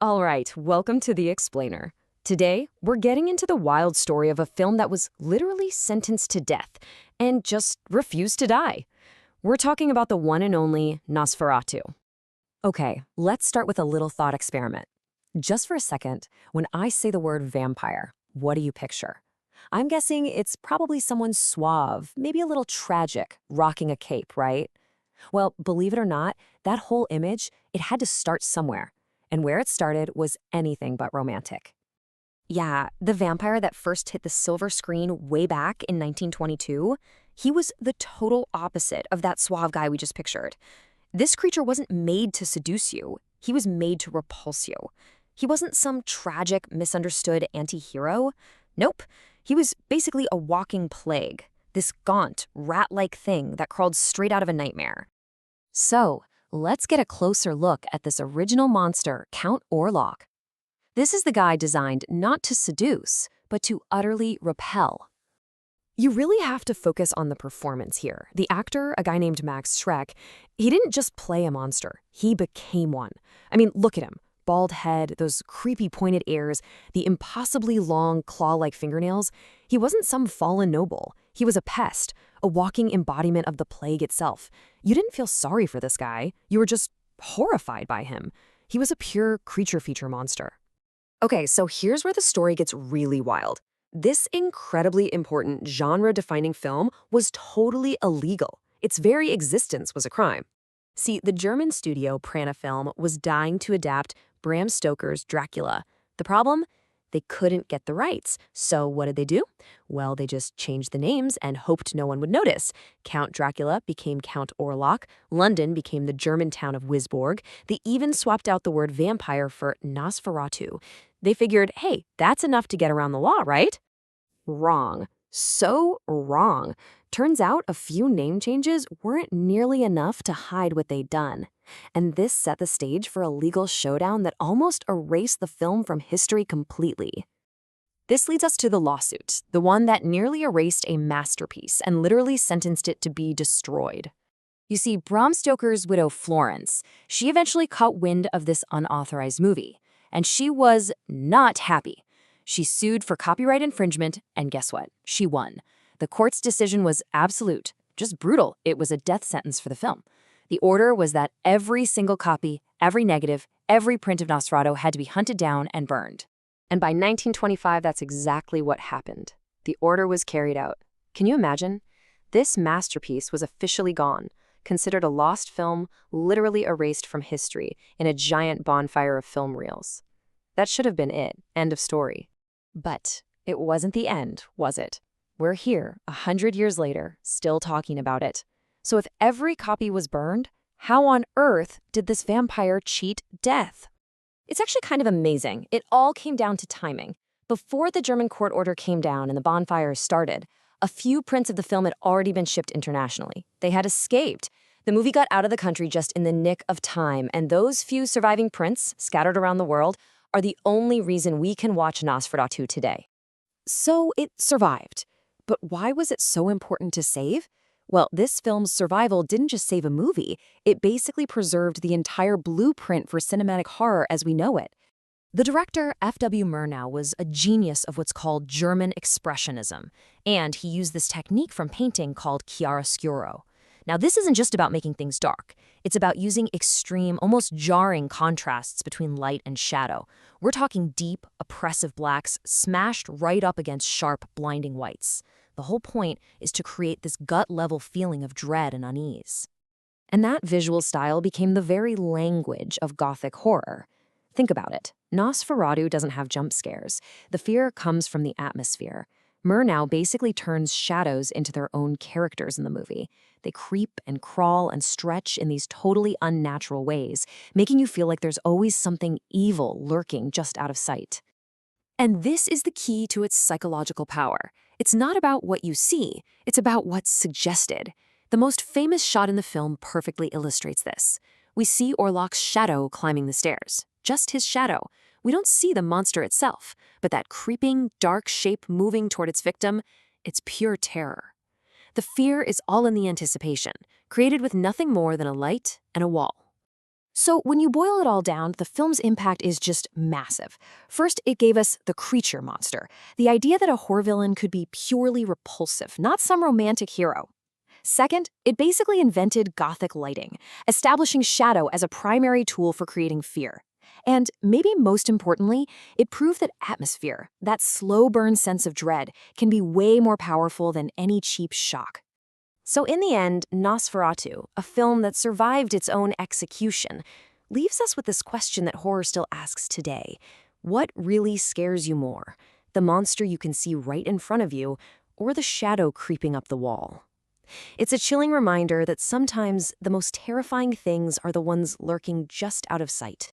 All right, welcome to The Explainer. Today, we're getting into the wild story of a film that was literally sentenced to death and just refused to die. We're talking about the one and only Nosferatu. Okay, let's start with a little thought experiment. Just for a second, when I say the word vampire, what do you picture? I'm guessing it's probably someone suave, maybe a little tragic, rocking a cape, right? Well, believe it or not, that whole image, it had to start somewhere. And where it started was anything but romantic. Yeah, the vampire that first hit the silver screen way back in 1922, he was the total opposite of that suave guy we just pictured. This creature wasn't made to seduce you. He was made to repulse you. He wasn't some tragic, misunderstood anti-hero. Nope. He was basically a walking plague, this gaunt, rat-like thing that crawled straight out of a nightmare. So, let's get a closer look at this original monster, Count Orlok. This is the guy designed not to seduce, but to utterly repel. You really have to focus on the performance here. The actor, a guy named Max Schreck, he didn't just play a monster, he became one. I mean, look at him. Bald head, those creepy pointed ears, the impossibly long claw-like fingernails. He wasn't some fallen noble. He was a pest, a walking embodiment of the plague itself. You didn't feel sorry for this guy. You were just horrified by him. He was a pure creature feature monster. Okay, so here's where the story gets really wild. This incredibly important genre-defining film was totally illegal. Its very existence was a crime. See, the German studio Prana Film was dying to adapt Bram Stoker's Dracula. The problem? They couldn't get the rights. So what did they do? Well, they just changed the names and hoped no one would notice. Count Dracula became Count Orlok. London became the German town of Wisborg. They even swapped out the word vampire for Nosferatu. They figured, hey, that's enough to get around the law, right? Wrong. So wrong. Turns out a few name changes weren't nearly enough to hide what they'd done. And this set the stage for a legal showdown that almost erased the film from history completely. This leads us to the lawsuit, the one that nearly erased a masterpiece and literally sentenced it to be destroyed. You see, Bram Stoker's widow Florence, she eventually caught wind of this unauthorized movie, and she was not happy. She sued for copyright infringement, and guess what? She won. The court's decision was absolute, just brutal. It was a death sentence for the film. The order was that every single copy, every negative, every print of Nosferatu had to be hunted down and burned. And by 1925, that's exactly what happened. The order was carried out. Can you imagine? This masterpiece was officially gone, considered a lost film, literally erased from history in a giant bonfire of film reels. That should have been it. End of story. But it wasn't the end, was it? We're here, 100 years later, still talking about it. So if every copy was burned, how on earth did this vampire cheat death? It's actually kind of amazing. It all came down to timing. Before the German court order came down and the bonfires started, a few prints of the film had already been shipped internationally. They had escaped. The movie got out of the country just in the nick of time, and those few surviving prints, scattered around the world, are the only reason we can watch Nosferatu today. So it survived. But why was it so important to save? Well, this film's survival didn't just save a movie, it basically preserved the entire blueprint for cinematic horror as we know it. The director, F.W. Murnau, was a genius of what's called German expressionism, and he used this technique from painting called chiaroscuro. Now, this isn't just about making things dark. It's about using extreme, almost jarring contrasts between light and shadow. We're talking deep, oppressive blacks smashed right up against sharp, blinding whites. The whole point is to create this gut-level feeling of dread and unease. And that visual style became the very language of Gothic horror. Think about it. Nosferatu doesn't have jump scares. The fear comes from the atmosphere. Murnau basically turns shadows into their own characters in the movie. They creep and crawl and stretch in these totally unnatural ways, making you feel like there's always something evil lurking just out of sight. And this is the key to its psychological power. It's not about what you see, it's about what's suggested. The most famous shot in the film perfectly illustrates this. We see Orlok's shadow climbing the stairs, just his shadow. We don't see the monster itself, but that creeping, dark shape moving toward its victim, it's pure terror. The fear is all in the anticipation, created with nothing more than a light and a wall. So when you boil it all down, the film's impact is just massive. First, it gave us the creature monster, the idea that a horror villain could be purely repulsive, not some romantic hero. Second, it basically invented Gothic lighting, establishing shadow as a primary tool for creating fear. And maybe most importantly, it proved that atmosphere, that slow burn sense of dread, can be way more powerful than any cheap shock. So in the end, Nosferatu, a film that survived its own execution, leaves us with this question that horror still asks today. What really scares you more? The monster you can see right in front of you, or the shadow creeping up the wall? It's a chilling reminder that sometimes the most terrifying things are the ones lurking just out of sight.